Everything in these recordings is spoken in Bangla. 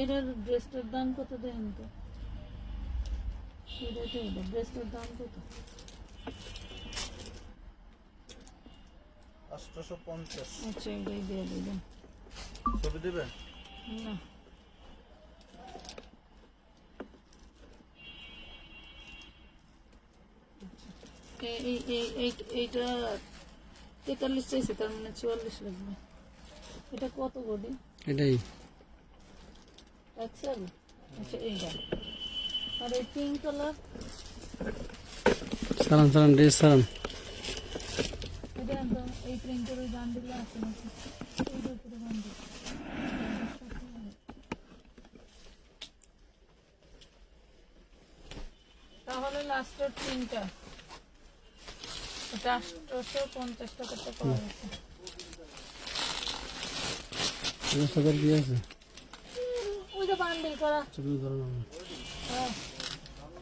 এটার ড্রেসটার দাম কত দেন তো? ড্রেসটার দাম কত? 850। আচ্ছা, এটাই দিয়ে দিবেন। ছবি দিবেন না, এইটা 43 চাইছে, তার মানে 44 লাগবে। এটা কত বডি? এটাই এক্সেল। আচ্ছা, এইটা। আর এই পিঙ্ক কালার সালাম ড্রেস সালাম। এটা একদম এই প্রিন্টের ওই বান্ডিল আছে নাকি? এইটার উপরে বান্ডিল। তাহলে লাস্টের তিনটা, এটা 850 টাকাতে পাওয়া গেছে। কি আছে ওই যে বান্ডিল করা, ছবি ধরো না। হ্যাঁ,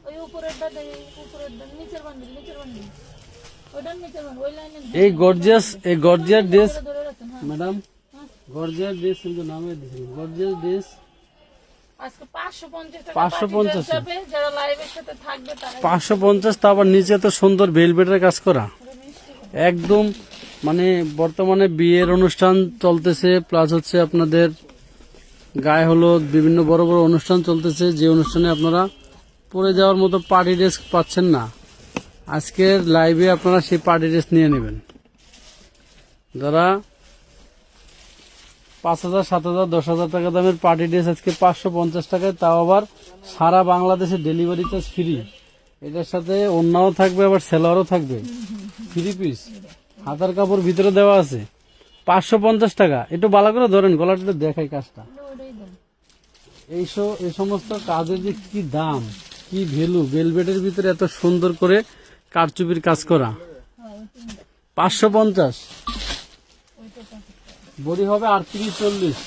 ওই উপরেরটা নিচের বান্ডিল, ওইটার নিচের বান্ডিল, ওই লাইনে এই গর্জিয়াস ড্রেস ধরে রাখেন। হ্যাঁ, ম্যাডাম, গর্জিয়াস ড্রেস কিন্তু নামে দিয়েছেন গর্জিয়াস ড্রেস। আজকে 550 টাকা 550 যাবে, যারা লাইভের সাথে থাকবে তারা 550। তা আবার নিচে তো সুন্দর ভেলভেটের কাজ করা, একদম মানে বর্তমানে বিয়ের অনুষ্ঠান চলতেছে, প্লাস হচ্ছে আপনাদের গায়ে হলুদ, বিভিন্ন বড় বড় অনুষ্ঠান চলতেছে, যে অনুষ্ঠানে আপনারা পরে যাওয়ার মতো পার্টি ড্রেস পাচ্ছেন না, আজকের লাইভে আপনারা সেই পার্টি ড্রেস নিয়ে নেবেন। যারা 5,000, 7,000, 10,000 টাকা দামের পার্টি ড্রেস আজকে 550 টাকায়, তাও আবার সারা বাংলাদেশে ডেলিভারি চার্জ ফ্রি। এটার সাথে ওড়নাও থাকবে, আবার সেলোয়ারও থাকবে, ফ্রি পিস, হাতার কাপড় ভিতরে দেওয়া আছে। 550 টাকা। একটু ভালো করে ধরেন, গলাটা দেখাই কাজটা। এই সমস্ত কাজের যে কি দাম, কি ভ্যালু, ভেলভেটের ভিতরে এত সুন্দর করে কারচুপির কাজ করা। 550। বডি হবে 38-40,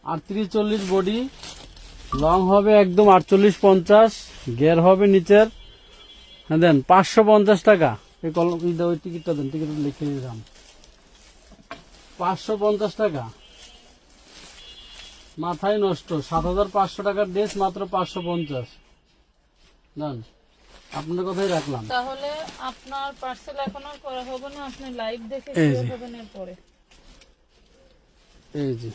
38-40 বডি, লং হবে একদম 48-50, ঘের হবে নিচের। হ্যাঁ দেন 550 টাকা। এই কলম ওই টিকিটটা দেন, টিকিটটা লিখে দিলাম 550 টাকা। মাথায় নষ্ট, 7,500 টাকার ড্রেস মাত্র 550। দেন, আপনার কথাই রাখলাম। তাহলে আপনার পার্সেল এখনো করা হবে না, আপনি লাইভ দেখে দিয়ে দেবেন এরপরে। এই যে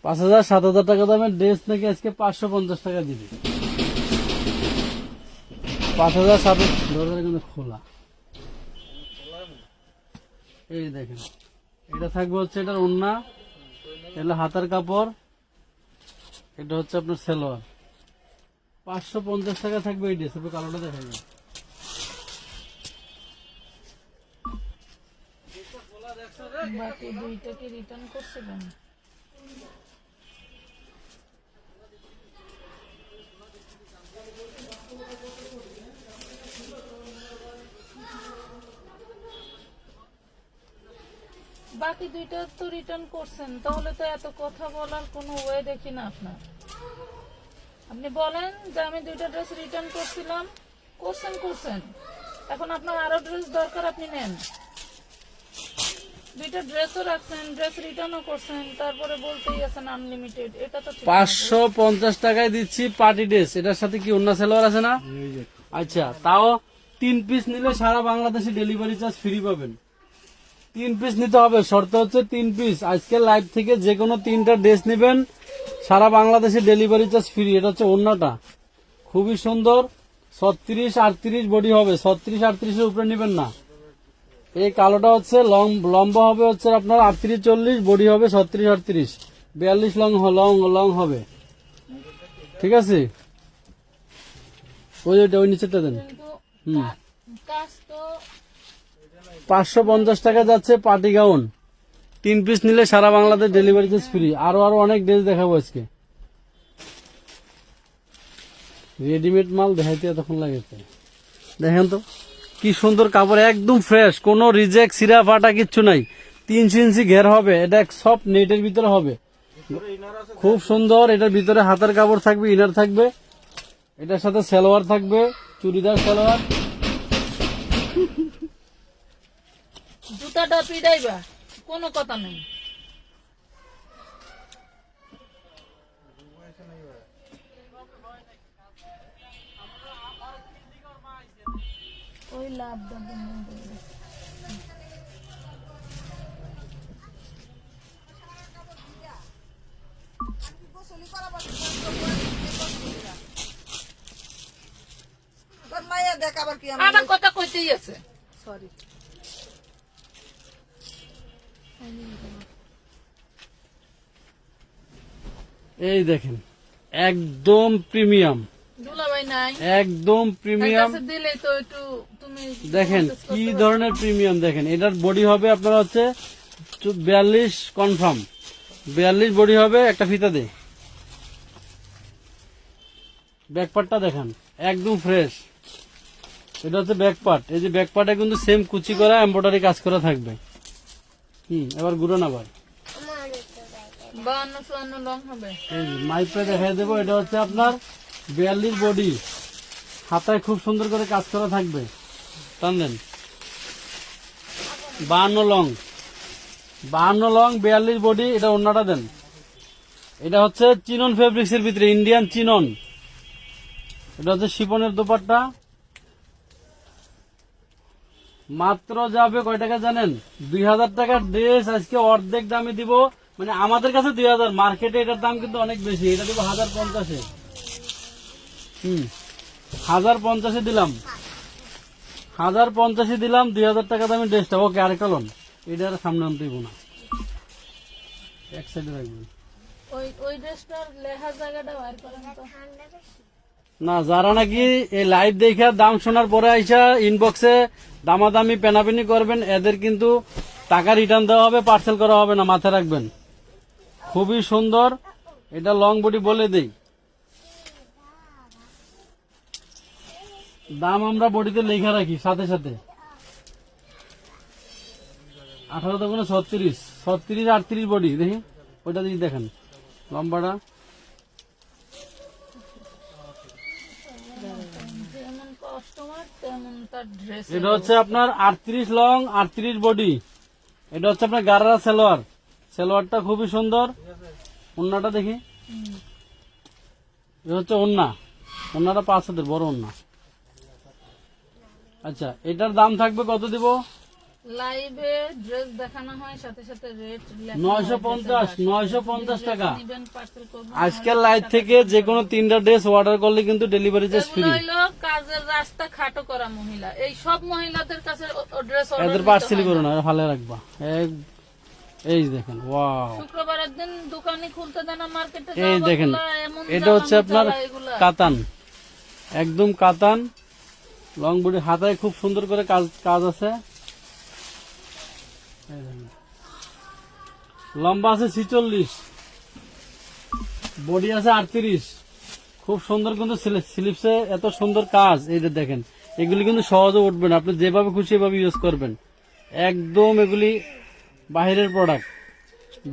5,000, 7,000 টাকা দামের ড্রেস নাকি আজকে 550 টাকা দিবে। 5,000, 7,000 দরজা কিন্তু খোলা। এই দেখেন, এটা থাকবে হচ্ছে এটার ওড়না, এটা হাতার কাপড়, এটা হচ্ছে আপনার সেলোয়ার। 550 টাকা থাকবে এই ড্রেস। আপনি কালোটা দেখা যায়, বাকি দুইটা কি রিটার্ন করছিলেন? বাকি দুইটা তো রিটার্ন করছেন, তাহলে তো এত কথা বলার কোনো ওয়ে দেখি না আপনার। আপনি বলেন যে আমি দুইটা ড্রেস রিটার্ন করছেন, এখন আপনার আরো ড্রেস দরকার, আপনি নেন। দুইটা ড্রেসও রাখছেন, ড্রেস রিটার্নও করছেন, তারপরে বলতেই আছেন আনলিমিটেড। এটা তো 550 টাকায় দিচ্ছি পার্টি ড্রেস। এটার সাথে কি ওড়না সেলোয়ার আছে না? আচ্ছা, তাও 3 পিস নিলে সারা বাংলাদেশে ডেলিভারি চার্জ ফ্রি পাবেন। 3 পিস নিতে হবে, শর্ত হচ্ছে 3 পিস। আজকে লাইভ থেকে যে কোনো 3টা ড্রেস নেবেন, সারা বাংলাদেশে ডেলিভারি চার্জ ফ্রি। এটা হচ্ছে ওড়নাটা, খুবই সুন্দর। 36-38 বডি হবে, 36-38 এর উপরে নেবেন না। এই কালোটা হচ্ছে লম্বা হবে হচ্ছে আপনার 38-40, বডি হবে 36-38, 42 লং হবে। ঠিক আছে, ওই নিচেরটা দেন। 550 টাকা যাচ্ছে পার্টি গাউন। 3 পিস নিলে সারা বাংলাদেশ ডেলিভারি চার্জ ফ্রি। আরো অনেক ড্রেস দেখাবো আজকে। রেডিমেড মাল দেখাইতে এতক্ষণ লাগেছে। দেখেন তো কি সুন্দর কাপড়, একদম ফ্রেশ, কোনো রিজেক্ট, সিরা ফাটা কিচ্ছু নাই। 3 ইঞ্চি ঘের হবে, এটা সফট নেটের ভিতরে হবে, খুব সুন্দর। এটার ভিতরে হাতের কাপড় থাকবে, ইনার থাকবে। এটার সাথে সালোয়ার থাকবে, চুড়িদার সালোয়ার। জুতাটা পিড়াইবা, কোনো কথা নেই। ওই লাভ তোর মাইয়া দেখ আবার কি আবার কথা কইতেই আছে। সরি এই দেখেন একদম প্রিমিয়াম, দুলাভাই নাই, একদম প্রিমিয়াম। কাছে দিলেই তো একটু তুমি দেখেন কি ধরনের প্রিমিয়াম, দেখেন এটার বডি হবে আপনার হচ্ছে 42 কনফার্ম, 42 বডি হবে। একটা ফিতা দে, ব্যাকপার্টটা দেখেন একদম ফ্রেশ। এটা হচ্ছে ব্যাকপার্ট, এই যে ব্যাকপার্টে কিন্তু সেম কুচি করা এমব্রয়ডারি কাজ করা থাকবে। এবার ঘুরো না ভাই, 52-54 লং হবে। এই মাইপে দেখাই দেবো। এটা হচ্ছে আপনার 42 বডি, হাতায় খুব সুন্দর করে কাজ করা থাকবে। টানলেন 52 লং, 52 লং 42 বডি। এটা ওন্নাটা দেন। এটা হচ্ছে চিনন ফেব্রিক্স এর ভিতরে, ইন্ডিয়ান চিনন। এটা হচ্ছে শিপনের দোপাট্টা। মাত্র যাবে কয় টাকা জানেন? 2000 টাকার ড্রেস আজকে অর্ধেক দামে দিব। মানে আমাদের কাছে 2000, মার্কেটে এটার দাম কিন্তু অনেক বেশি। এটা দিব 1050-এ। 1050-এ দিলাম, 1050-এ দিলাম 2000 টাকা দামি ড্রেসটা। ওকে, আরেকটা লোন, এটা আর সামনে আনতে দিব না, এক সাইডে রাখবেন। ওই ড্রেসটার লেখা জায়গাটা বাইর করেন তো। না, যারা নাকি এই লাইভ দেখে দাম শোনার পরে আইসা ইনবক্সে দামাদামি পেনাপেনি করবেন, এদের কিন্তু টাকা রিটার্ন দেওয়া হবে, পার্সেল করা হবে না, মাথায় রাখবেন। খুবই সুন্দর। এটা লং বডি বলে দেই, দাম আমরা বডিতে লেখা রাখি সাথে সাথে। 18 দোকানে 36, 38 বডি। দেখি ওইটা দিয়ে দেখেন লম্বাটা। যেমন কাস্টমার তেমন তার ড্রেস। এটা হচ্ছে আপনার 38 লং 38 বডি। এটা হচ্ছে আপনার গারারা সালোয়ার। সালোয়ারটা খুবই সুন্দর। ওন্নাটা দেখি, এটা হচ্ছে ওন্না, ওন্নাটা 5 হাতের বড় ওন্না। আচ্ছা, এটার দাম থাকবে কত দিব? লাইভে ড্রেস দেখানো হয়, সাথে সাথে রেট 950 টাকা। নিবেন, পার্সেল করবেন। আজকের লাইভ থেকে যে কোনো 3টা ড্রেস অর্ডার করলে কিন্তু ডেলিভারি চার্জ ফ্রি। এগুলো হইলো কাজের রাস্তা খাটো করা মহিলা। এই সব মহিলাদের কাছে ড্রেস এদের পার্সেল করো না, ভালো রাখবা। এই দেখেন, ওয়াও, শুক্রবারের দিন দোকানে খুলতে দেন, মার্কেটে এই দেখেন, এটা হচ্ছে আপনার কাতান, একদম কাতান লং বডি, হাতায় খুব সুন্দর করে কাজ আছে। লম্বা আছে 46, বডি আছে 38। খুব সুন্দর কিন্তু স্লিপসে এত সুন্দর কাজ। এই যে দেখেন, এগুলি কিন্তু সহজে উঠবে না, আপনি যেভাবে খুশি এভাবে ইউজ করবেন। একদম এগুলি বাহিরের প্রোডাক্ট,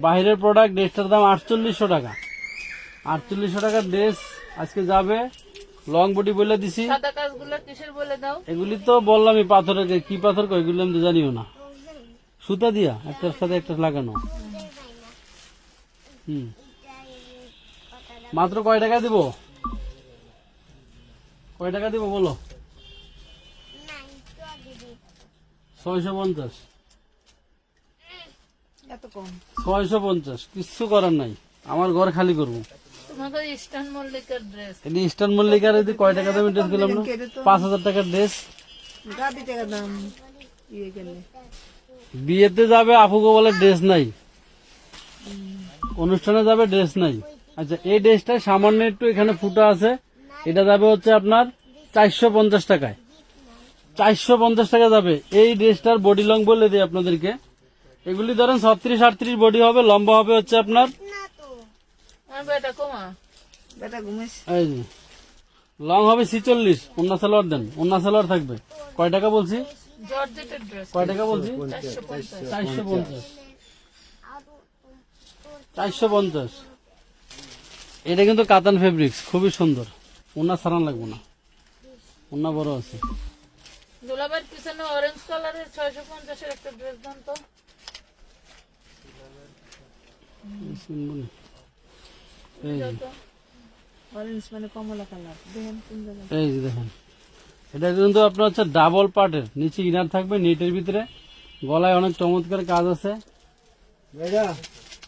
বাহিরের প্রোডাক্ট। ড্রেসটার দাম 4800 টাকা। 4800 টাকার ড্রেস আজকে যাবে। লং বডি বলে দিছি। সাদা কাজগুলো কিসের বলে দাও? এগুলি তো বললামই, পাথরের। কি পাথর কয় এগুলি আমি তো জানিও না। সুতা দিয়া একটার সাথে একটা লাগানো। মাত্র কয় টাকা দিব? কয় টাকা দিব বলো? 650। এত কম 650, কিচ্ছু করার নাই। আমার ঘর খালি করবো। তোমাকে ইস্টার্ন মল্লিকের ড্রেস। এটি ইস্টার্ন মল্লিকার। যদি কয় টাকা দামি ড্রেস দিলাম না? 5000 টাকার ড্রেস। গাদি টাকা দাম ইয়ে গেলে বিয়েতে যাবে, আপুকে বলে ড্রেস নাই, অনুষ্ঠানে যাবে ড্রেস নাই। আচ্ছা, এই ড্রেসটা সামান্য একটু এখানে ফুটা আছে, এটা যাবে হচ্ছে আপনার 450 টাকায়। 450 টাকা যাবে। এই ড্রেসটার বডি লং বলে দিই আপনাদেরকে। এগুলি ধরেন 36-38 বডি হবে, লম্বা হবে হচ্ছে আপনার, বেটা কমা বেটা ঘুমিস এই যে লং হবে 46। ওন্না সালোয়ার দেন, ওন্না সালোয়ার থাকবে। কয় টাকা বলছি? জর্জেটের ড্রেস। কয় টাকা বলছি? 450। 450। এটা কিন্তু কাতান ফেব্রিক্স, খুবই সুন্দর। ওনা সারান লাগবো না, ওনা বড় আছে। দুলাভাইয়ের পিছনে অরেঞ্জ কালারের 650-এর একটা ড্রেস দেন তো। এই যে, যত। অরেঞ্জ মানে কমলা কালার দেখেন কোন জায়গায় এই যে দেখেন, এটা কিন্তু আপনার হচ্ছে ডাবল পার্টের, নিচে ইনার থাকবে নেটের ভিতরে, গলায় অনেক চমৎকার কাজ আছে।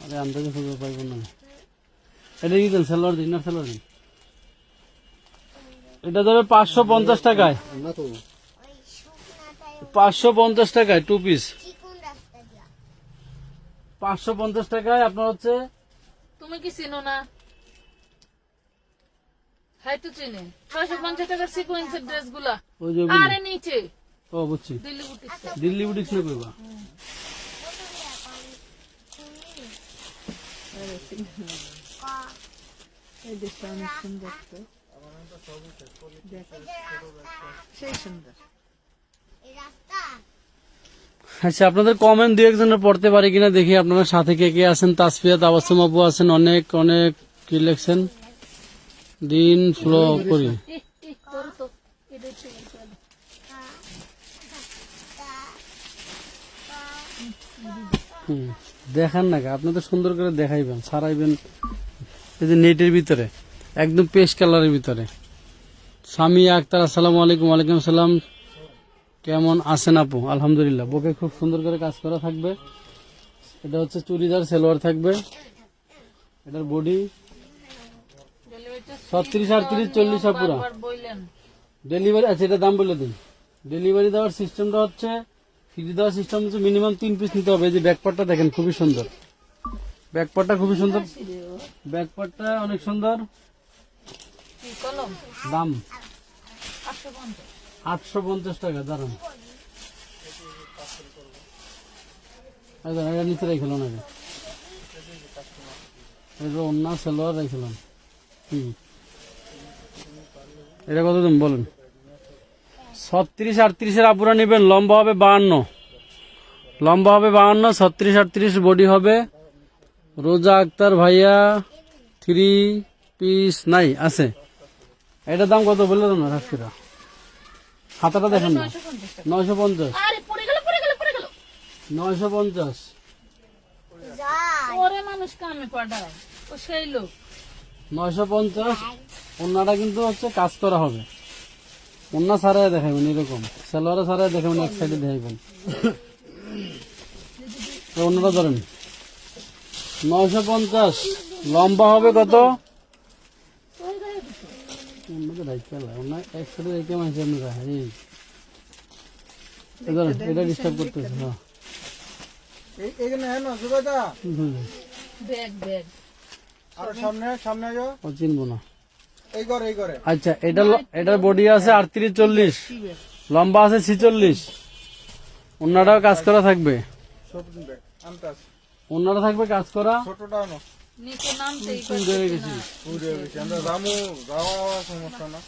আরে আন্দাজে খুঁজে পাইব না। এটা কি দেন, সেলোয়ার দিন, ইনার সেলোয়ার দিন। এটা যাবে 550 টাকায়, 550 টাকায় 2 পিস, 550 টাকায় আপনার হচ্ছে। তুমি কি চিনো না? হাই তো চিনে 650 টাকার সিকোয়েন্সের ড্রেস গুলা। ওই যে আরে নিচে ও বুঝছি, দিল্লি বুটিক। দিল্লি বুটিক্স না কইবা। এই দেশটা অনেক সুন্দর তো দেখ, সেই সুন্দর। আচ্ছা, আপনাদের কমেন্ট দু একজনের পড়তে পারি কিনা দেখি। আপনারা সাথে কে কে আছেন? তাসফিয়া, তাবাসসুম আপু আছেন, অনেক অনেক কি লিখছেন। দিন ফ্লো করি, তোর তো এটাই ঠিক আছে। দেখান না, আপনি তো সুন্দর করে দেখাইবেন, সারাইবেন। এই যে নেটের ভিতরে একদম পেস্ট কালারের ভিতরে। সামিয়া আক্তার, আসসালামু আলাইকুম। ওয়ালাইকুম আসসালাম, কেমন আছেন আপু? আলহামদুলিল্লাহ। বুকে খুব সুন্দর করে কাজ করা থাকবে। এটা হচ্ছে চুড়িদার, সালোয়ার থাকবে। এটার বডি 36, 38, 40 আপুরা। বারবার বললেন ডেলিভারি আছে, এটা দাম বলে দিন। ডেলিভারি দেওয়ার সিস্টেমটা হচ্ছে, ফ্রি দেওয়ার সিস্টেম হচ্ছে মিনিমাম 3 পিস নিতে হবে। এই যে ব্যাকপার্টটা দেখেন, খুবই সুন্দর, ব্যাকপার্টটা খুবই সুন্দর, ব্যাকপার্টটা অনেক সুন্দর। কি কলম দাম 850। 850 টাকা। দাঁড়ান, এটা নিচে রেখেলাম আগে, এটা অন্য সালোয়ার রেখেলাম। এটা কত দাম বলেন? 36, 38-এর আপুরা নেবেন। লম্বা হবে 52, লম্বা হবে 52, 36, 38 বডি হবে। রোজা আক্তার ভাইয়া 3 পিস নাই আছে। এটার দাম কত বললেন না? রাখছিরা খাতাটা দেখেন না। 950, আরে পড়ে গেল 950। ওরে মানুষ কামে পাঠায়, ও সেই লোক। 950। ওন্নাটা কিন্তু হচ্ছে কাজ করা হবে, ওন্না সারায় দেখাবেন এরকম, সালোয়ারে সারায় দেখাবেন, এক সাইডে দেখাবেন। তো অন্যটা ধরেন 950। লম্বা হবে কত? অন্যকে রাখতে হবে, অন্য এক সাইডে রেখে মাঝে আপনি রাখেন। এই ধরেন, এটা ডিস্টার্ব করতেছে। হ্যাঁ, এখানে হ্যাঁ না জুবাইদা, ব্যাগ ব্যাগ আরো সামনে সামনে যাও, ও চিনবো না। এই ঘরে এই ঘরে। আচ্ছা, এটার বডি আছে 38, 40, লম্বা আছে 46। অন্যটাও কাজ করা থাকবে, ছোট দিবে আনতাস, অন্যটা থাকবে কাজ করা। ছোটটা আনো, নিচে নামতেই সুন্দর হয়ে গেছে। পুরো গেছে। আমরা রামু যাওয়া সমস্যা না।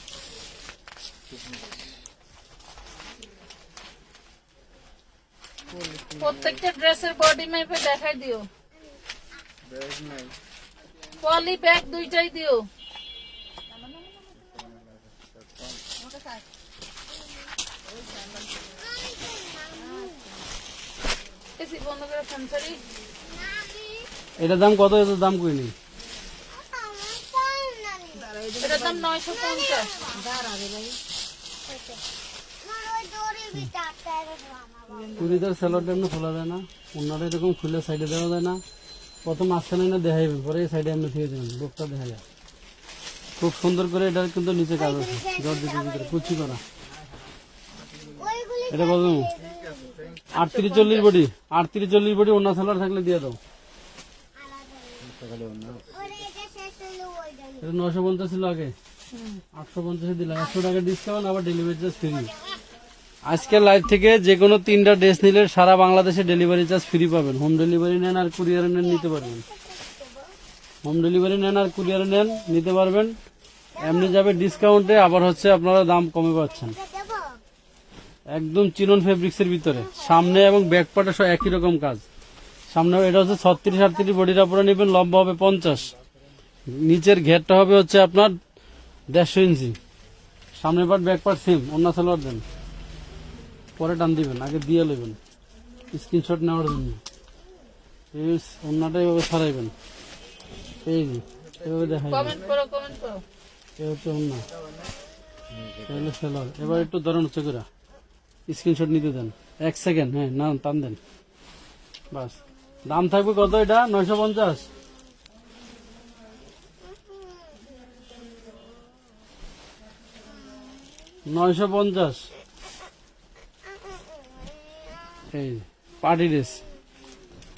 প্রত্যেকটা ড্রেসের বডি মেপে দেখাই দিও। ব্যাগ নাই, পলি ব্যাগ দুইটাই দিও। এসি বন্ধ করে ফোন করি। এটার দাম কত? এটার দাম কই নেই। এটার দাম 950। চুড়িদার সালোয়ারটা এমনি খোলা যায় না, অন্যটা এরকম খুলে সাইডে দেওয়া যায় না। প্রথম মাঝখানে না দেখাইবেন, পরে এই সাইডে এমনি থেকে দেবেন, বুকটা দেখা যায় খুব সুন্দর করে। এটার কিন্তু নিচে কাজ আছে, জর্জেটের ভিতরে কুচি করা। এটা কত? 38, 40 বডি, 38, 40 বডি। অন্য সালোয়ার থাকলে দিয়ে দাও। এটা 950 ছিল আগে, 850 দিলাম। 100 টাকা ডিসকাউন্ট, আবার ডেলিভারি চার্জ ফ্রি। আজকের লাইভ থেকে যে কোনো 3টা ড্রেস নিলে সারা বাংলাদেশে ডেলিভারি চার্জ ফ্রি পাবেন। হোম ডেলিভারি নেন আর কুরিয়ারে নেন, নিতে পারবেন। হোম ডেলিভারি নেন আর কুরিয়ারে নেন, নিতে পারবেন। এমনি যাবে ডিসকাউন্টে, আবার হচ্ছে আপনারা দাম কমে পাচ্ছেন। একদম চিনন ফেব্রিক্সের ভিতরে, সামনে এবং ব্যাক পার্টে সব একই রকম কাজ। সামনে এটা হচ্ছে 36, 38 বডির উপরে নেবেন, লম্বা হবে 50। নিচের ঘেরটা হবে হচ্ছে আপনার 150 ইঞ্চি, সামনের পার্ট ব্যাক পার্ট সেম, অন্য সালোয়ার দেন, পরে টান দিবেন, আগে দিয়ে নেবেন স্ক্রিনশট নেওয়ার জন্য। এই অন্যটা এভাবে ছাড়াইবেন, এই যে এভাবে দেখাই, কমেন্ট করো, কমেন্ট করো। এ হচ্ছে অন্য, তাহলে সালোয়ার। এবার একটু ধরেন হচ্ছে করে স্ক্রিনশট নিতে দেন, 1 সেকেন্ড, হ্যাঁ না টান দেন, বাস। দাম থাকবে কত এটা? 950। এই পার্টি ড্রেস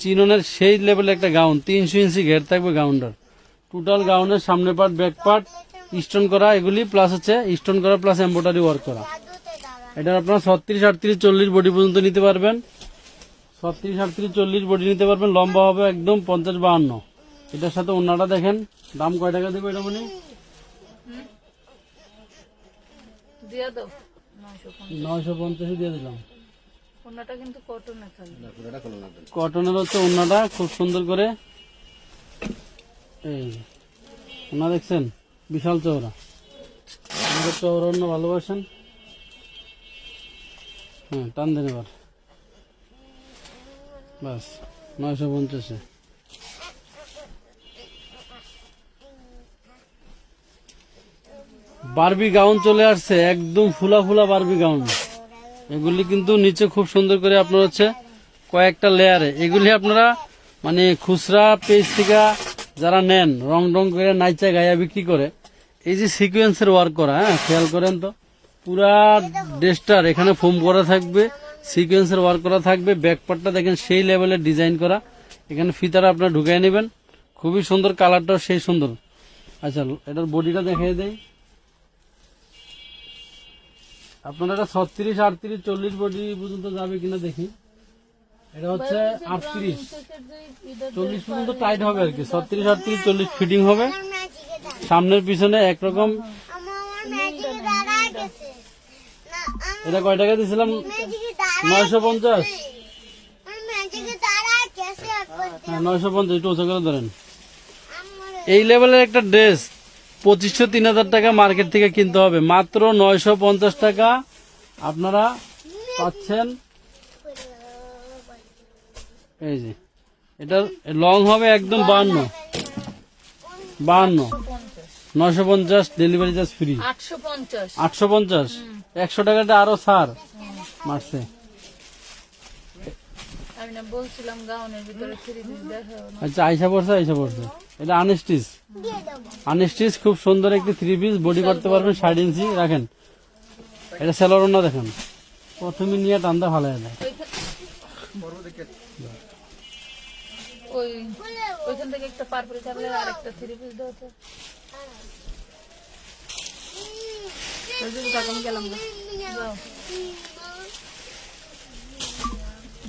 চিননের সেই লেভেলে একটা গাউন, 300 ইঞ্চি ঘের থাকবে গাউনটার। টোটাল গাউনের সামনে পার্ট ব্যাক পার্ট স্টোন করা, এগুলি প্লাস হচ্ছে স্টোন করা প্লাস এমব্রয়ডারি ওয়ার্ক করা। এটা আপনারা 36, 38, 40 বডি পর্যন্ত নিতে পারবেন, 36, 38, 40 বডি নিতে পারবেন। লম্বা হবে একদম 50, 52। এটার সাথে ওন্নাটা দেখেন, দাম কয় টাকা দেবো এটা মানে? দিয়ে দাও 950 দিয়ে দিলাম। ওনাটা কিন্তু কটনে থাকবে। কটনের হচ্ছে ওন্নাটা খুব সুন্দর করে, এই ওনা দেখছেন বিশাল চওড়া, আমাদের চওড়া ওন্না ভালোবাসেন। হ্যাঁ টান দেন এবার, বাস 950। বারবি গাউন চলে আসছে, একদম ফুলা ফুলা বারবি গাউন। এগুলি কিন্তু নিচে খুব সুন্দর করে আপনার হচ্ছে কয়েকটা লেয়ারে, এগুলি আপনারা মানে খুচরা পেজ থেকে যারা নেন, রং রং করে নাইচা গায়া বিক্রি করে, এই যে সিকোয়েন্সের ওয়ার্ক করা, হ্যাঁ খেয়াল করেন তো, পুরা ড্রেসটার এখানে ফোম করা থাকবে, সিকোয়েন্সের ওয়ার্ক করা থাকবে। ব্যাকপার্টটা দেখেন সেই লেভেলের ডিজাইন করা, এখানে ফিতারা আপনারা ঢুকাই নেবেন, খুবই সুন্দর, কালারটাও সেই সুন্দর। আচ্ছা এটার বডিটা দেখাই দেয় আপনারা, এটা 36, 38, 40 বডি পর্যন্ত যাবে কিনা দেখি। এটা হচ্ছে 38, 40 পর্যন্ত টাইট হবে আর কি, 36, 38, 40 ফিটিং হবে। সামনের পিছনে একরকম। এটা কয় টাকা দিয়েছিলাম? 950। হ্যাঁ 950, একটু উঁচু করে ধরেন। এই লেভেলের একটা ড্রেস 2500, 3000 টাকা মার্কেট থেকে কিনতে হবে, মাত্র 950 টাকা আপনারা পাচ্ছেন। এই যে এটা লং হবে একদম 52, 950, ডেলিভারি চার্জ ফ্রি। 850, 100 টাকাটা আরো ছাড় মারছে। আমি না বলছিলাম গাউনের ভিতরে 3 পিস দেখাও না। আচ্ছা আইসা পড়ছে, এটা আনস্টিচ খুব সুন্দর একটি 3 পিস, বডি করতে পারবেন 60 ইঞ্চি। রাখেন, এটা সেলর না দেখেন, প্রথমে নিয়ে টান্দা ভালো যায়। ওইখান থেকে একটা পারপল কালারের আরেকটা 3 পিস দাও তো। দাও।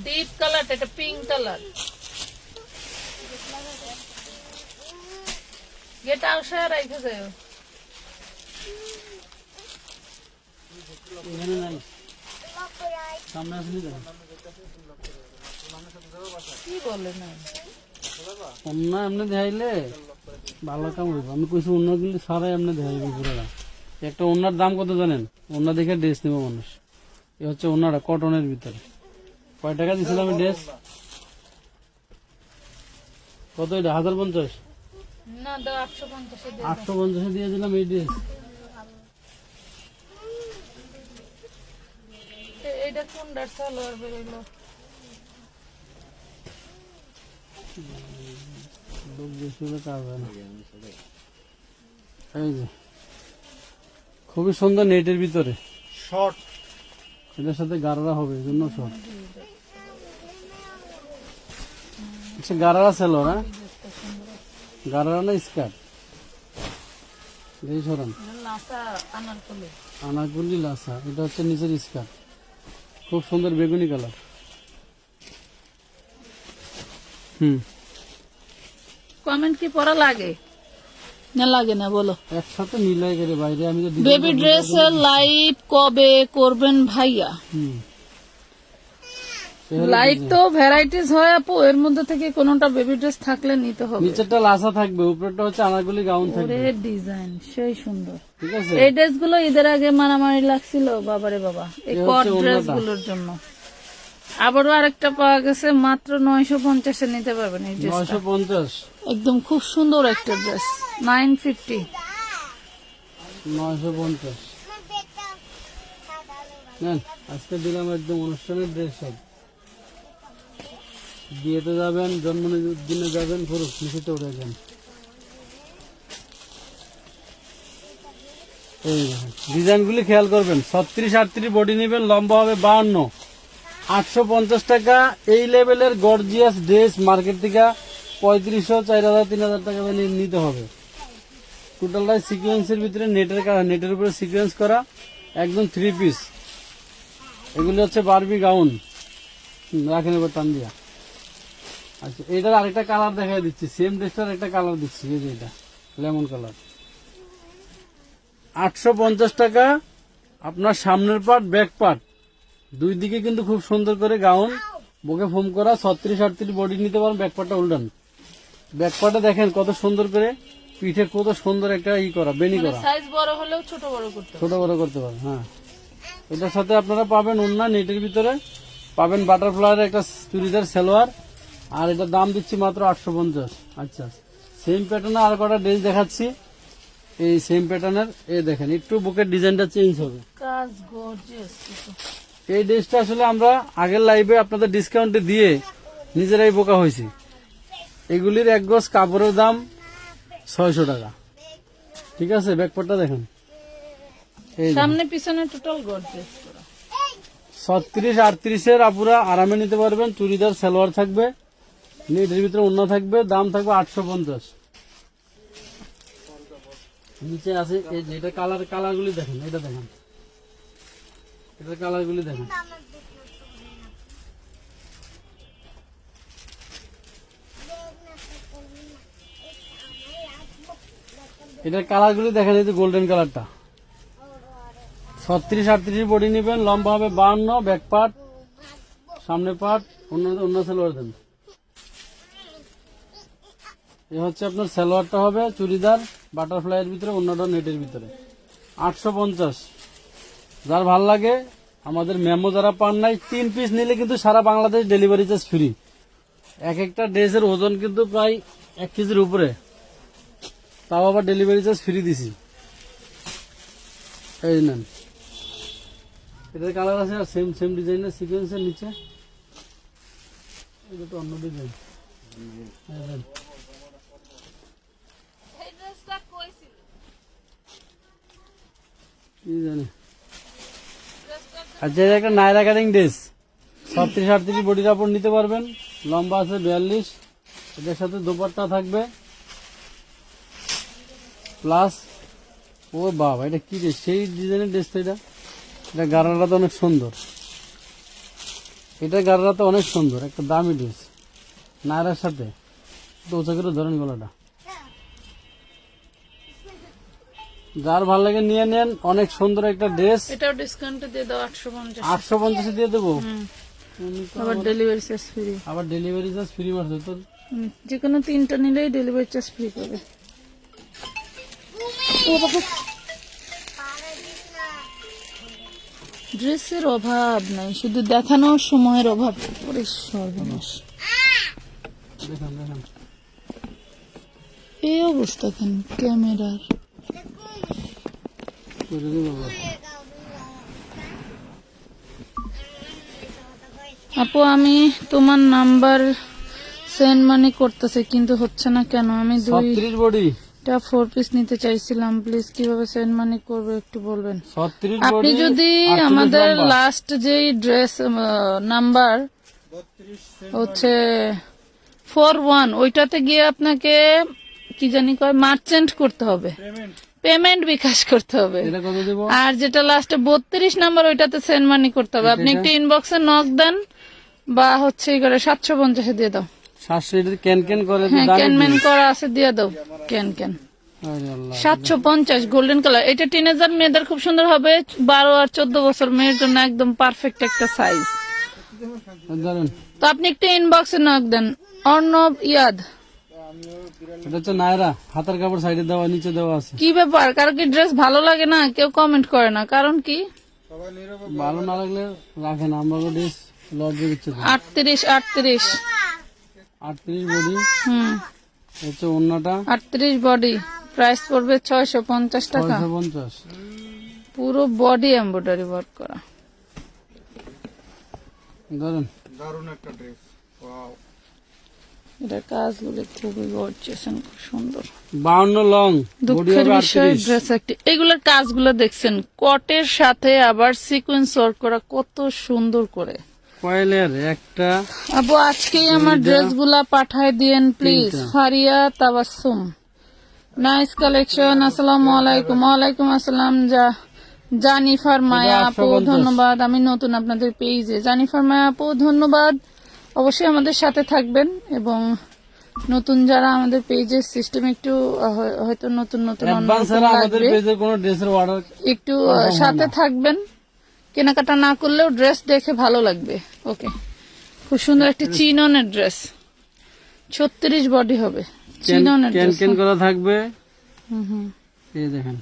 ডিপ কালার, এটা পিঙ্ক কালার। এটা আশা রাখা যায়। এখানে নাই, সামনে আসলে দেখেন। কি বলে না, অন্য এমনি দেখাইলে ভালো কাম হইব। আমি কইছি অন্য কিন্তু সারাই এমনি দেখাইবে পুরা। একটা ওনার দাম কত জানেন? ওনা দেখে ড্রেস নেব মানুষ। এ হচ্ছে ওনারা কটনের ভিতরে। কয় টাকা দিছিলাম ড্রেস? কত এটা? 1050 না দাও 850 দিয়ে। 850 দিয়ে দিলাম এই ড্রেস। এইটা কোন ডার সালোয়ার বেরোলো? লোক বেশি হলে কাজ হয় না। এই যে খুবই সুন্দর নেটের ভিতরে শর্ট, এটার সাথে গারারা হবে, এই জন্য শর্ট। আচ্ছা গারারা ছিল না, গারারা না স্কার্ট? এই সরান, লাসা আনারকলি। আনারকলি লাসা। এটা হচ্ছে নিচের স্কার্ট, খুব সুন্দর বেগুনি কালার। কমেন্ট কি পড়া লাগে না লাগে না বলো? একসাথে মিলাই করে বাইরে। আমি তো বেবি ড্রেসের লাইভ কবে করবেন ভাইয়া? লাইট তো ভ্যারাইটিস হয় আপু, এর মধ্যে থেকে কোনোটা বেবি ড্রেস থাকলে নিতে হবে। নিচেরটা লাসা থাকবে, উপরেরটা হচ্ছে আনারকলি গাউন থাকবে। ওরে ডিজাইন সেই সুন্দর। ঠিক আছে, এই ড্রেস গুলো ঈদের আগে মারামারি লাগছিল বাবারে বাবা, এই এ কট হচ্ছে ড্রেস ওড়নাটা। গুলোর জন্য। আবারও আরেকটা পাওয়া গেছে মাত্র 950 নিতে পারবেন এই ড্রেসটা। 950, একদম খুব সুন্দর একটা ড্রেস, 950। 950 নেন। আজকে দিলাম একদম অনুষ্ঠানের ড্রেস সব। বিয়েতে যাবেন, জন্মদিনে যাবেন, পুরো খুশিতে উঠে যান। এই ডিজাইনগুলি খেয়াল করবেন। 36, 38 বডি নেবেন, লম্বা হবে 52, 850 টাকা। এই লেভেলের গর্জিয়াস ড্রেস মার্কেট থেকে 3500, 4000, 3000 টাকা দিয়ে নিতে হবে। টোটালটাই সিকোয়েন্সের ভিতরে নেটের উপরে সিকোয়েন্স করা, একদম 3 পিস। এগুলি হচ্ছে বারবি গাউন। রাখেন এবার টান দিয়া। আচ্ছা, এটার আরেকটা কালার দেখাই দিচ্ছি, সেম ড্রেসটার একটা কালার দিচ্ছি, এই যে এটা লেমন কালার। 850 টাকা। আপনার সামনের পার্ট, ব্যাক পার্ট দুই দিকে কিন্তু খুব সুন্দর করে গাউন, বুকে ফোম করা। 36, 38 বডি নিতে পারেন। ব্যাক পার্টটা উল্টান, ব্যাক পার্টে দেখেন কত সুন্দর করে পিঠে কত সুন্দর একটা করা, বেনি করা। সাইজ বড় হলেও ছোট বড় করতে হবে। ছোট বড় করতে পারেন। হ্যাঁ, এটার সাথে আপনারা পাবেন ওড়না, নেটের ভিতরে পাবেন বাটারফ্লাইয়ের একটা চুড়িদার সালোয়ার। আর এটার দাম দিচ্ছি মাত্র 850। আচ্ছা, সেম প্যাটার্নে আর কটা ড্রেস দেখাচ্ছি। এই সেম প্যাটার্নের এই দেখেন, একটু বুকের ডিজাইনটা চেঞ্জ হবে। কাজ গর্জিয়াস। এই ড্রেসটা আসলে আমরা আগের লাইভে আপনাদের ডিসকাউন্টে দিয়ে নিজেরাই বোকা হয়েছি। এগুলির এক গজ কাপড়ের দাম 600 টাকা। ঠিক আছে, ব্যাকপার্টটা দেখেন, এই দেখেন। সামনে পিছনে টোটাল গর্জিয়াস করা। 36, 38 আপুরা আরামে নিতে পারবেন। চুড়িদার সালোয়ার থাকবে, নেটের ভিতরে ওড়না থাকবে, দাম থাকবে 850। নিচে আছে এই যে এটা কালারগুলি দেখেন, এটা দেখেন, এটার কালারগুলি দেখেন। এটার কালারগুলি দেখেন, এই যে গোল্ডেন কালারটা। 36, 38 বডি নেবেন, লম্বা হবে 52, ব্যাক পার্ট, সামনে পার্ট, অন্য সালোয়ার দেন। এ হচ্ছে আপনার সালোয়ারটা হবে চুড়িদার বাটারফ্লাইয়ের ভিতরে, অন্যটা নেটের ভিতরে। 850। যার ভাল লাগে আমাদের মেমো যারা পান নাই, 3 পিস নিলে কিন্তু সারা বাংলাদেশ ডেলিভারি চার্জ ফ্রি। এক একটা ড্রেসের ওজন কিন্তু প্রায় 1 কেজির উপরে, তাও আবার ডেলিভারি চার্জ ফ্রি দিছি। এই নেন, এটার কালার আছে আর সেম ডিজাইনের সিকোয়েন্সের নিচে। এটা তো অন্য ডিজাইন। কি জানি। আচ্ছা, এটা একটা নায়রা কাটিং ড্রেস, 36, 38 বডির কাপড় নিতে পারবেন, লম্বা আছে 42। এটার সাথে দোপাট্টা থাকবে প্লাস। ও বাবা, এটা কি ড্রেস, সেই ডিজাইনের ড্রেস তো এটা। এটা গাড়াটা তো অনেক সুন্দর, এটা গাড়াটা তো অনেক সুন্দর, একটা দামি ড্রেস নায়রার সাথে। তো উঁচা করে ধরেন গলাটা, যার ভালো লাগে নিয়ে নেন। অনেক সুন্দর একটা ড্রেস। এটাও ডিসকাউন্টে দিয়ে দাও 850। 850 দিয়ে দেবো। আবার ডেলিভারি চার্জ ফ্রি। আবার ডেলিভারি চার্জ ফ্রি মারছে তো। যে কোনো 3টা নিলেই ডেলিভারি চার্জ ফ্রি পাবে। ড্রেসের অভাব নাই, শুধু দেখানোর সময়ের অভাব। ওরে সর্বনাশ, দেখেন দেখেন, এই অবস্থা কেন ক্যামেরার? করে দিই বাবা। আপু, আমি তোমার নাম্বার সেন্ড মানি করতেছে কিন্তু হচ্ছে না কেন? আমি 36 বডি, 4 পিস নিতে চাইছিলাম, প্লিজ কিভাবে সেন্ড মানি করবো একটু বলবেন? 36 আপনি বডি। যদি 48 আমাদের লম্বা। লাস্ট যেই ড্রেস নাম্বার 32 হচ্ছে 41, ওইটাতে গিয়ে আপনাকে কি জানি কয় মার্চেন্ট করতে হবে, পেমেন্ট পেমেন্ট বিকাশ করতে হবে। এটা কত দেব? আর যেটা লাস্টে 32 নাম্বার, ওইটাতে সেন্ড মানি করতে হবে। আপনি একটু ইনবক্সে নক দেন বা হচ্ছে এই করে 750 দিয়ে দাও। 700 এটা ক্যান করে হ্যাঁ, দামি ক্যানম্যান জিনিস। করা আছে, দিয়ে দাও ক্যান। আরে আল্লাহ, 750 গোল্ডেন কালার। এটা টিনেজার মেয়েদের খুব সুন্দর হবে, 12 আর 14 বছর মেয়ের জন্য একদম পারফেক্ট একটা সাইজ। ধরেন তো আপনি একটু ইনবক্সে নক দেন। অর্ণব ইয়াদ, এটা হচ্ছে নায়রা, হাতার কাপড় সাইডে দেওয়া, নিচে দেওয়া আছে। কি ব্যাপার, কারো কি ড্রেস ভালো লাগে না? কেউ কমেন্ট করে না, কারণ কি? সবাই নীরবে ভালো না লাগলে রাখেন, আমরা ড্রেস লটে দিচ্ছে। 38 38 38 বডি, হুম হচ্ছে অন্যটা 38 বডি, প্রাইস পড়বে 650 টাকা। 650। পুরো বডি এমব্রয়ডারি ওয়ার্ক করা। ধরেন দারুণ একটা ড্রেস। ওয়াও, এটা কাজগুলো খুবই গর্জিয়াস, খুব সুন্দর। 52 লং, বডি দুঃখের হবে বিষয় 38। ড্রেস একটি, এগুলোর কাজগুলো দেখছেন কটের সাথে আবার সিকোয়েন্স ওয়ার্ক করা, কত সুন্দর করে। কয়েলের একটা, আপু আজকেই আমার ড্রেসগুলা পাঠায় দিয়েন please. Faria Tabassum, nice collection. আসসালামু আলাইকুম। ওয়ালাইকুম আসসালাম। জানিফার মায়া আপু ধন্যবাদ, আমি নতুন আপনাদের পেজে। জানিফার মায়া আপু ধন্যবাদ, অবশ্যই আমাদের সাথে থাকবেন। এবং নতুন যারা আমাদের পেজের সিস্টেম একটু হয়তো নতুন নতুন অ্যাডভান্স এর আমাদের পেজে কোনো ড্রেসের অর্ডার একটু সাথে থাকবেন, কেনাকাটা না করলেও ড্রেস দেখে ভালো লাগবে। ওকে, খুব সুন্দর একটা চিননের ড্রেস, 36 বডি হবে, চিননের ক্যান ড্রেস। ক্যান করা থাকবে। এই দেখেন,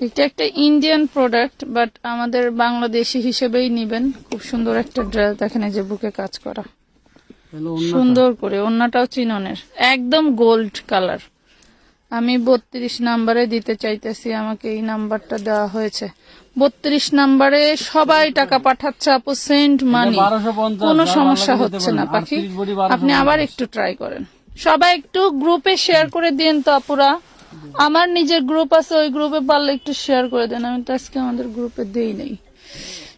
এটা একটা ইন্ডিয়ান প্রোডাক্ট, বাট আমাদের বাংলাদেশি হিসেবেই নিবেন। খুব সুন্দর একটা ড্রেস, দেখেন এই যে বুকে কাজ করা হলো সুন্দর করে। ওন্নাটাও চিননের, একদম গোল্ড কালার। আমি 32 নাম্বারে দিতে চাইতেছি, আমাকে এই নাম্বারটা দেওয়া হয়েছে। 32 নাম্বারে সবাই টাকা পাঠাচ্ছে আপু, সেন্ড মানি, 1250, কোনো যারা সমস্যা ভালো হচ্ছে নিতে না পারেন। পাখি। 38 বডি 1250। আপনি আবার একটু ট্রাই করেন, সবাই একটু গ্রুপে শেয়ার করে দিন তো আপুরা। আমার নিজের গ্রুপ আছে, ওই গ্রুপে পারলে একটু শেয়ার করে দেন। আমি তো আজকে আমাদের গ্রুপে দেই নাই,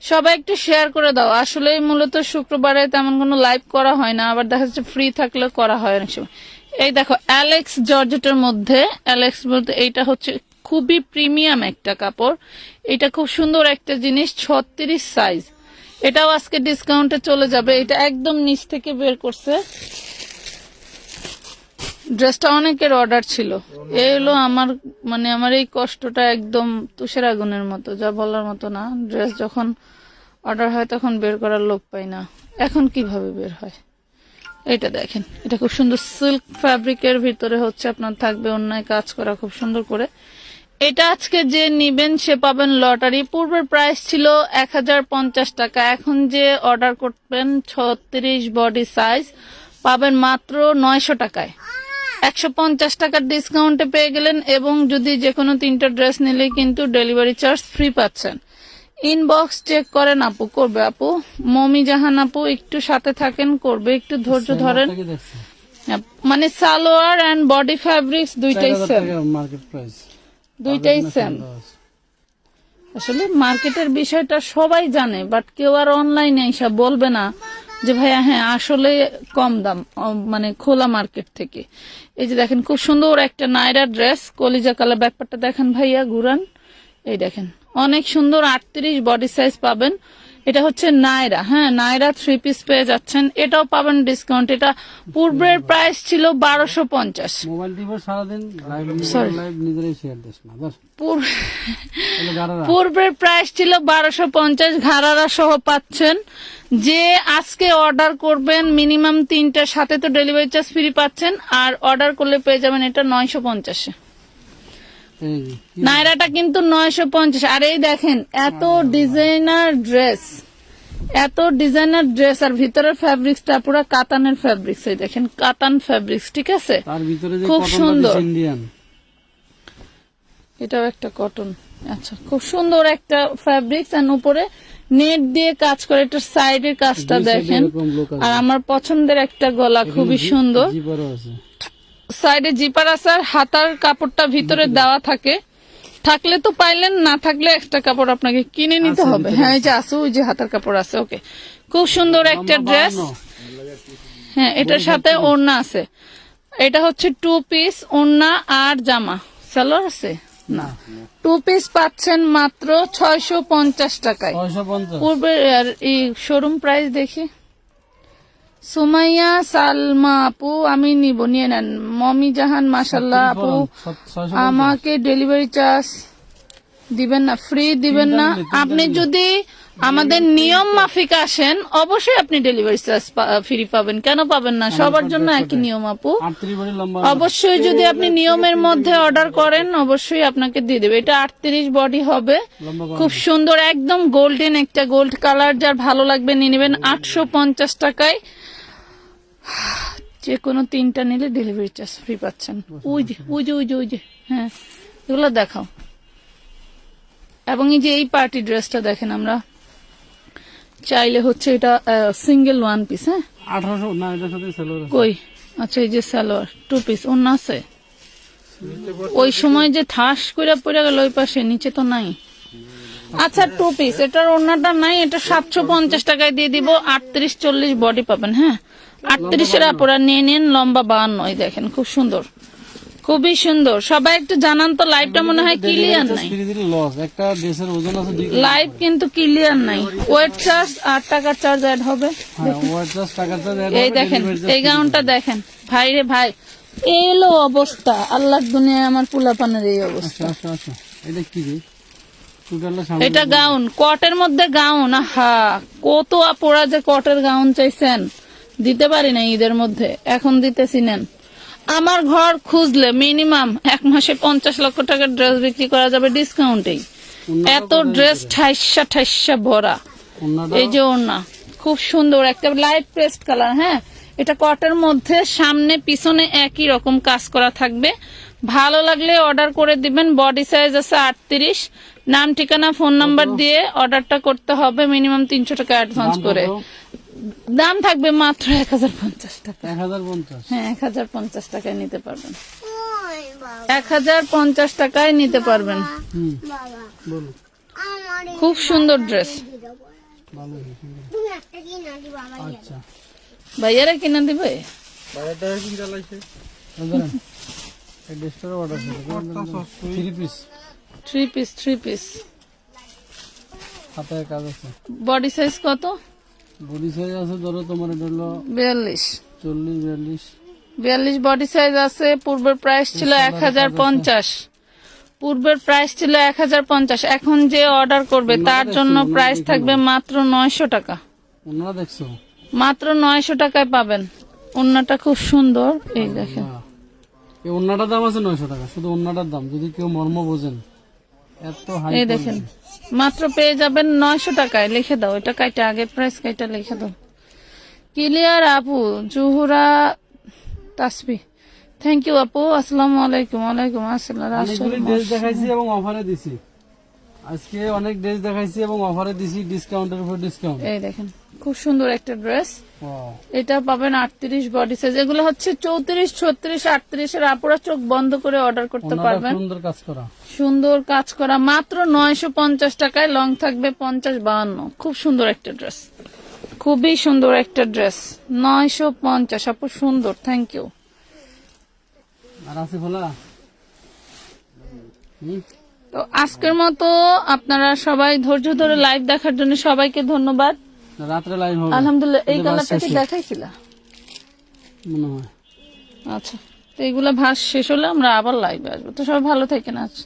সবাই একটু শেয়ার করে দাও। আসলে মূলত শুক্রবারে তেমন কোনো লাইভ করা হয় না, আবার দেখা যাচ্ছে ফ্রি থাকলে করা হয় অনেক সময়। এই দেখো অ্যালেক্স জর্জেটের মধ্যে, অ্যালেক্স বলতে এইটা হচ্ছে খুবই প্রিমিয়াম একটা কাপড়। এটা খুব সুন্দর একটা জিনিস, 36 সাইজ। এটাও আজকে ডিসকাউন্টে চলে যাবে। এটা একদম নিচ থেকে বের করছে, ড্রেসটা অনেকের অর্ডার ছিল। এই হলো আমার আমার এই কষ্টটা একদম তুষের আগুনের মতো, যা বলার মতো না। ড্রেস যখন অর্ডার হয় তখন বের করার লোক পাই না, এখন কিভাবে বের হয়। এটা দেখেন, এটা খুব সুন্দর সিল্ক ফ্যাব্রিকের ভিতরে হচ্ছে আপনার থাকবে অন্যায় কাজ করা খুব সুন্দর করে। এটা আজকে যে নিবেন সে পাবেন লটারি। পূর্বের প্রাইস ছিল 1050 টাকা, এখন যে অর্ডার করবেন 36 বডি সাইজ পাবেন মাত্র 900 টাকায়। 150 টাকার ডিসকাউন্টে পেয়ে গেলেন, এবং যদি যে কোনো 3টা ড্রেস নিলে কিন্তু ডেলিভারি চার্জ ফ্রি পাচ্ছেন। ইনবক্স চেক করেন আপু, করবে আপু। মমি জাহান আপু একটু সাথে থাকেন, করবে, একটু ধৈর্য ধরেন। সালোয়ার এন্ড বডি ফ্যাব্রিক্স দুইটাই সেম, মার্কেট প্রাইস দুইটাই সেম। আসলে মার্কেটের বিষয়টা সবাই জানে, বাট কেউ আর অনলাইনে এসে বলবে না যে ভাইয়া হ্যাঁ আসলে কম দাম, খোলা মার্কেট থেকে। এই যে দেখেন খুব সুন্দর একটা নায়রা ড্রেস, কলিজা কালার, ব্যাপারটা দেখেন ভাইয়া, ঘুরান। এই দেখেন অনেক সুন্দর, 38 বডি সাইজ পাবেন। এটা হচ্ছে নায়রা, হ্যাঁ নায়রা 3 পিস পেয়ে যাচ্ছেন, এটাও পাবেন ডিসকাউন্ট। এটা পূর্বের প্রাইস ছিল 1250। মোবাইল টিপে সারাদিন লাইভ নিজেরাই শেয়ার দিস না বস। পূর্বের প্রাইস ছিল 1250, ঘাড়ারা সহ পাচ্ছেন। যে আজকে অর্ডার করবেন মিনিমাম 3টার সাথে তো ডেলিভারি চার্জ ফ্রি পাচ্ছেন, আর অর্ডার করলে পেয়ে যাবেন এটা 950-এ। নায়রাটা কিন্তু 950। আর এই দেখেন এত ডিজাইনার ড্রেস, এত ডিজাইনার ড্রেস, আর ভিতরের ফ্যাব্রিক্সটা পুরো কাতানের ফ্যাব্রিক্স। এই দেখেন কাতান ফ্যাব্রিক্স, ঠিক আছে, তার ভিতরে যে খুব সুন্দর। ইন্ডিয়ান, এটাও একটা কটন। আচ্ছা, খুব সুন্দর একটা ফ্যাব্রিক্স, আর উপরে নেট দিয়ে কাজ করে। এটার সাইডের কাজটা দেখেন, আর আমার পছন্দের একটা গলা, খুবই সুন্দর। সাইডে জিপার আছে, আর হাতার কাপড়টা ভিতরে দেওয়া থাকে। থাকলে তো পাইলেন, না থাকলে এক্সট্রা কাপড় আপনাকে কিনে নিতে হবে। হ্যাঁ এই যে আছে, ওই যে হাতার কাপড় আছে। ওকে, খুব সুন্দর একটা ড্রেস। হ্যাঁ এটার সাথে ওড়না আছে। এটা হচ্ছে 2 পিস ওড়না আর জামা, সালোয়ার আছে না। 2 পিস পাচ্ছেন মাত্র 650 টাকায়। পূর্বে এই শোরুম প্রাইস দেখি। সুমাইয়া সালমা আপু আমি নিব, নিয়ে নেন। মমি জাহান মাশাল্লাহ আপু, আমাকে ডেলিভারি চার্জ দিবেন না, ফ্রি দিবেন না। আপনি যদি আমাদের নিয়ম মাফিক আসেন অবশ্যই আপনি ডেলিভারি চার্জ ফ্রি পাবেন। কেন পাবেন না? সবার জন্য একই নিয়ম আপু। 38 বডি লম্বা। অবশ্যই যদি আপনি নিয়মের মধ্যে অর্ডার করেন অবশ্যই আপনাকে দিয়ে দেবে। এটা 38 বডি হবে, খুব সুন্দর একদম গোল্ডেন একটা গোল্ড কালার। যার ভালো লাগবে নিয়ে নেবেন 850 টাকায়। যে কোনো 3টা নিলে ডেলিভারি চার্জ ফ্রি পাচ্ছেন। ওই যে ওই যে ওই যে ওই যে হ্যাঁ, এগুলো দেখাও। এবং এই যে এই পার্টি ড্রেসটা দেখেন, আমরা চাইলে হচ্ছে এটা সিঙ্গেল ওয়ান পিস। হ্যাঁ 1800 না, এটার সাথে সালোয়ার আছে। কই? আচ্ছা এই যে সালোয়ার 2 পিস অন্য আছে। ওই সময় যে ঠাস করে পড়ে গেল ওই পাশে, নিচে তো নাই। আচ্ছা 2 পিস, এটার ওড়নাটা নাই। এটা 750 টাকায় দিয়ে দিব। 38-40 বডি পাবেন। হ্যাঁ 38-এর আপনারা নিয়ে নিন। লম্বা 52। এই দেখেন খুব সুন্দর, খুবই সুন্দর। সবাই একটু জানান তো, লাইভটা মনে হয় ক্লিয়ার নাই। ফ্রি দিলে লস। একটা ড্রেসের ওজন আছে 2 লাইভ কিন্তু ক্লিয়ার নাই। ওয়েট চার্জ 8 টাকার চার্জ অ্যাড হবে। হ্যাঁ, ওয়ার জাস্ট টাকা চার্জ। এই দেখেন এই গাউনটা দেখেন ভাই রে ভাই, এলো অবস্থা। আল্লাহর দুনিয়ায় আমার পোলাপানের এই অবস্থা। আচ্ছা আচ্ছা, এটা কি রে? টোটালটা সামনে এটা গাউন, কটের মধ্যে গাউন। আহা, কত আপোরা যে কটের গাউন চাইছেন, দিতে পারি না ঈদের মধ্যে, এখন দিতেছি। নেন। আমার ঘর খুঁজলে মিনিমাম 1 মাসে 50 লক্ষ টাকার ড্রেস বিক্রি করা যাবে ডিসকাউন্টেই। এত ড্রেস ঠাইসা ভরা। ওন্নাটা এই যে ওড়না খুব সুন্দর একটা লাইট পেস্ট কালার। হ্যাঁ এটা কটের মধ্যে, সামনে পিছনে একই রকম কাজ করা থাকবে। ভালো লাগলে অর্ডার করে দিবেন। বডি সাইজ আছে 38। নাম ঠিকানা ফোন নাম্বার দিয়ে অর্ডারটা করতে হবে। মিনিমাম 300 টাকা অ্যাডভান্স করে। দাম থাকবে মাত্র 1050 টাকা। 1050। হ্যাঁ 1050 টাকায় নিতে পারবেন। 1050 টাকায় নিতে পারবেন। হুম বলো। খুব সুন্দর ড্রেস। ভালো আচ্ছা, ভাইয়ারা কিনা দিবে। বাইরেটা কি চালাইছে? ধরেন এই ড্রেসটার অর্ডার ছিল 3 পিস। 3 পিস। হাতে কাজ আছে। বডি সাইজ কত? বডি সাইজ আছে ধরো তোমার এটা হলো 42। 40 42 বডি সাইজ আছে। পূর্বের প্রাইস ছিল 1050। পূর্বের প্রাইস ছিল 1050। এখন যে অর্ডার করবে তার জন্য প্রাইস থাকবে মাত্র 900 টাকা। ওনারা দেখছো? মাত্র 900 টাকায় পাবেন। ওন্নাটা খুব সুন্দর। এই দেখেন এই ওন্নাটার দাম আছে 900 টাকা, শুধু ওন্নাটার দাম। যদি কেউ মর্ম বোঝেন, এত হাই। এই দেখেন মাত্র পেয়ে যাবেন 900 টাকায়। লিখে দাও এটা কাইটা, আগে প্রাইস কাইটা লিখে দাও। ক্লিয়ার আপু? জুহুরা তাসবি, থ্যাংক ইউ আপু। আসসালামু আলাইকুম। ওয়ালাইকুম আসসালাম। অনেকগুলি ড্রেস দেখাইছি এবং অফারে দিছি। আজকে অনেক ড্রেস দেখাইছি এবং অফারে দিছি, ডিসকাউন্টের উপর ডিসকাউন্ট। এই দেখেন খুব সুন্দর একটা ড্রেস। ওয়াও, এটা পাবেন 38 বডি সাইজ। এগুলো হচ্ছে 34, 36, 38 এর। আপুরা চোখ বন্ধ করে অর্ডার করতে ওনারা পারবেন। সুন্দর কাজ করা। সুন্দর কাজ করা মাত্র 950 টাকায়। লং থাকবে 50-52। খুব সুন্দর একটা ড্রেস, খুবই সুন্দর একটা ড্রেস। 950 আপু, সুন্দর, থ্যাংক ইউ। আর আছে খোলা? তো আজকের মতো আপনারা সবাই ধৈর্য ধরে লাইভ দেখার জন্য সবাইকে ধন্যবাদ। রাত্রে লাইভ হবে আলহামদুলিল্লাহ। এই এটা কালারটা বাস কি শেষে দেখাইছিলা? মনে হয়। আচ্ছা, তো এইগুলা ভাস শেষ হলে আমরা আবার লাইভে আসবো। তো সবাই ভালো থাকেন। আচ্ছা।